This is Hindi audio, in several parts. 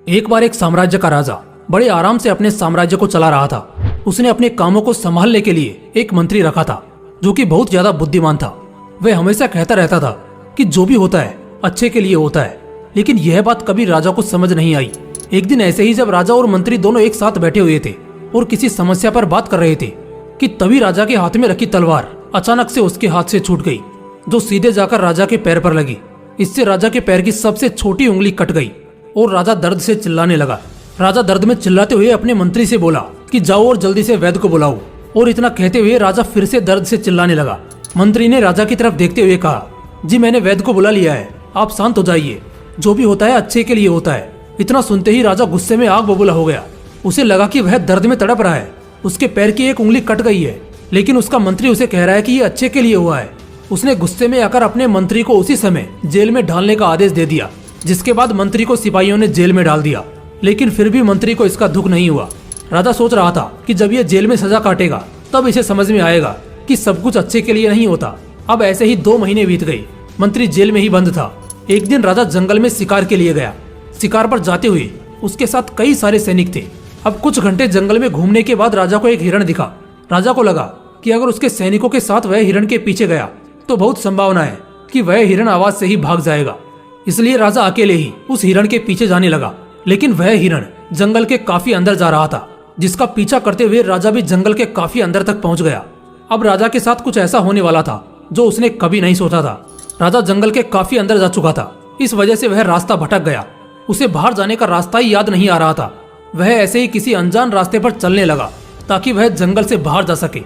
एक बार एक साम्राज्य का राजा बड़े आराम से अपने साम्राज्य को चला रहा था। उसने अपने कामों को संभालने के लिए एक मंत्री रखा था जो कि बहुत ज्यादा बुद्धिमान था। वह हमेशा कहता रहता था कि जो भी होता है अच्छे के लिए होता है, लेकिन यह बात कभी राजा को समझ नहीं आई। एक दिन ऐसे ही जब राजा और मंत्री दोनों एक साथ बैठे हुए थे और किसी समस्या पर बात कर रहे थे कि तभी राजा के हाथ में रखी तलवार अचानक से उसके हाथ से छूट गई, जो सीधे जाकर राजा के पैर पर लगी। इससे राजा के पैर की सबसे छोटी उंगली कट गई और राजा दर्द से चिल्लाने लगा। राजा दर्द में चिल्लाते हुए अपने मंत्री से बोला कि जाओ और जल्दी से वैद्य को बुलाओ। और इतना कहते हुए राजा फिर से दर्द से चिल्लाने लगा। मंत्री ने राजा की तरफ देखते हुए कहा, जी मैंने वैद्य को बुला लिया है, आप शांत हो जाइए, जो भी होता है अच्छे के लिए होता है। इतना सुनते ही राजा गुस्से में आग बबूला हो गया। उसे लगा कि वह दर्द में तड़प रहा है, उसके पैर की एक उंगली कट गई है, लेकिन उसका मंत्री उसे कह रहा है कि ये अच्छे के लिए हुआ है। उसने गुस्से में आकर अपने मंत्री को उसी समय जेल में डालने का आदेश दे दिया, जिसके बाद मंत्री को सिपाहियों ने जेल में डाल दिया। लेकिन फिर भी मंत्री को इसका दुख नहीं हुआ। राजा सोच रहा था कि जब ये जेल में सजा काटेगा तब इसे समझ में आएगा कि सब कुछ अच्छे के लिए नहीं होता। अब ऐसे ही 2 महीने बीत गए। मंत्री जेल में ही बंद था। एक दिन राजा जंगल में शिकार के लिए गया। शिकार पर जाते हुए उसके साथ कई सारे सैनिक थे। अब कुछ घंटे जंगल में घूमने के बाद राजा को एक हिरण दिखा। राजा को लगा कि अगर उसके सैनिकों के साथ वह हिरण के पीछे गया तो बहुत संभावना है कि वह हिरण आवाज से ही भाग जाएगा। इसलिए राजा अकेले ही उस हिरण के पीछे जाने लगा। लेकिन वह हिरण जंगल के काफी अंदर जा रहा था, जिसका पीछा करते हुए राजा भी जंगल के काफी अंदर तक पहुंच गया। अब राजा के साथ कुछ ऐसा होने वाला था जो उसने कभी नहीं सोचा था। राजा जंगल के काफी अंदर जा चुका था, इस वजह से वह रास्ता भटक गया। उसे बाहर जाने का रास्ता ही याद नहीं आ रहा था। वह ऐसे ही किसी अनजान रास्ते पर चलने लगा ताकि वह जंगल से बाहर जा सके।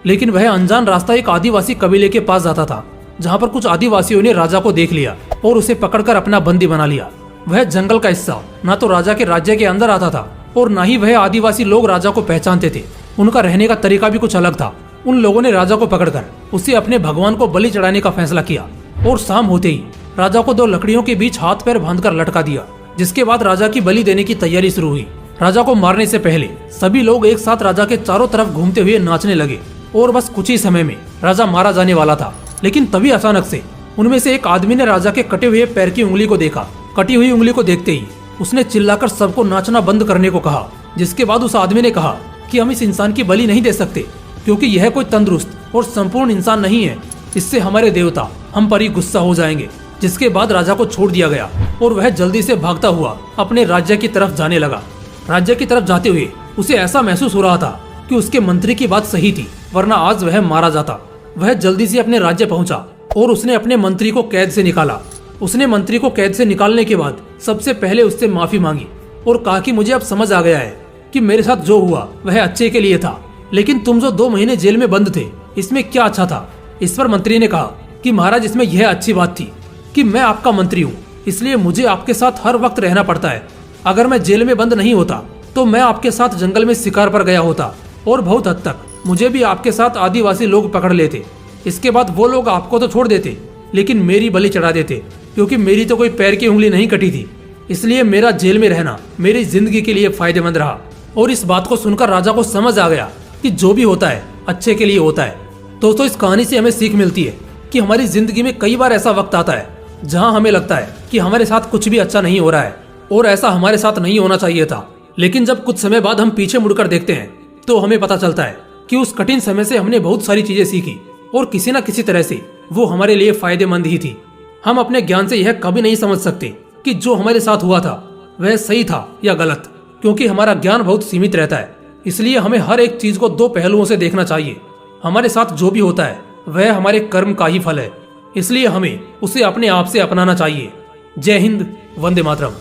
लेकिन वह अनजान रास्ता एक आदिवासी कबीले के पास जाता था, जहाँ पर कुछ आदिवासियों ने राजा को देख लिया और उसे पकड़कर अपना बंदी बना लिया। वह जंगल का हिस्सा न तो राजा के राज्य के अंदर आता था और न ही वह आदिवासी लोग राजा को पहचानते थे। उनका रहने का तरीका भी कुछ अलग था। उन लोगों ने राजा को पकड़कर उसे अपने भगवान को बलि चढ़ाने का फैसला किया और शाम होते ही राजा को 2 लकड़ियों के बीच हाथ पैर बांधकर लटका दिया, जिसके बाद राजा की बलि देने की तैयारी शुरू हुई। राजा को मारने से पहले सभी लोग एक साथ राजा के चारों तरफ घूमते हुए नाचने लगे और बस कुछ ही समय में राजा मारा जाने वाला था। लेकिन तभी अचानक से उनमें से एक आदमी ने राजा के कटे हुए पैर की उंगली को देखा। कटी हुई उंगली को देखते ही उसने चिल्लाकर सबको नाचना बंद करने को कहा, जिसके बाद उस आदमी ने कहा कि हम इस इंसान की बलि नहीं दे सकते क्योंकि यह कोई तंदुरुस्त और संपूर्ण इंसान नहीं है। इससे हमारे देवता हम पर ही गुस्सा हो जाएंगे। जिसके बाद राजा को छोड़ दिया गया और वह जल्दी से भागता हुआ अपने राज्य की तरफ जाने लगा। राज्य की तरफ जाते हुए उसे ऐसा महसूस हो रहा था कि उसके मंत्री की बात सही थी, वरना आज वह मारा जाता। वह जल्दी से अपने राज्य पहुंचा और उसने अपने मंत्री को कैद से निकाला। उसने मंत्री को कैद से निकालने के बाद सबसे पहले उससे माफी मांगी और कहा कि मुझे अब समझ आ गया है कि मेरे साथ जो हुआ वह अच्छे के लिए था, लेकिन तुम जो 2 महीने जेल में बंद थे इसमें क्या अच्छा था। इस पर मंत्री ने कहा कि महाराज, इसमें यह अच्छी बात थी कि मैं आपका मंत्री हूँ, इसलिए मुझे आपके साथ हर वक्त रहना पड़ता है। अगर मैं जेल में बंद नहीं होता तो मैं आपके साथ जंगल में शिकार पर गया होता और बहुत हद तक मुझे भी आपके साथ आदिवासी लोग पकड़ लेते। इसके बाद वो लोग आपको तो छोड़ देते लेकिन मेरी बलि चढ़ा देते, क्योंकि मेरी तो कोई पैर की उंगली नहीं कटी थी। इसलिए मेरा जेल में रहना मेरी जिंदगी के लिए फायदेमंद रहा। और इस बात को सुनकर राजा को समझ आ गया कि जो भी होता है अच्छे के लिए होता है। दोस्तों, इस कहानी से हमें सीख मिलती है कि हमारी जिंदगी में कई बार ऐसा वक्त आता है जहां हमें लगता है कि हमारे साथ कुछ भी अच्छा नहीं हो रहा है और ऐसा हमारे साथ नहीं होना चाहिए था। लेकिन जब कुछ समय बाद हम पीछे मुड़कर देखते हैं तो हमें पता चलता है कि उस कठिन समय से हमने बहुत सारी चीजें सीखी और किसी न किसी तरह से वो हमारे लिए फायदेमंद ही थी। हम अपने ज्ञान से यह कभी नहीं समझ सकते कि जो हमारे साथ हुआ था वह सही था या गलत, क्योंकि हमारा ज्ञान बहुत सीमित रहता है। इसलिए हमें हर एक चीज को 2 पहलुओं से देखना चाहिए। हमारे साथ जो भी होता है वह हमारे कर्म का ही फल है, इसलिए हमें उसे अपने आप से अपनाना चाहिए। जय हिंद, वंदे मातरम।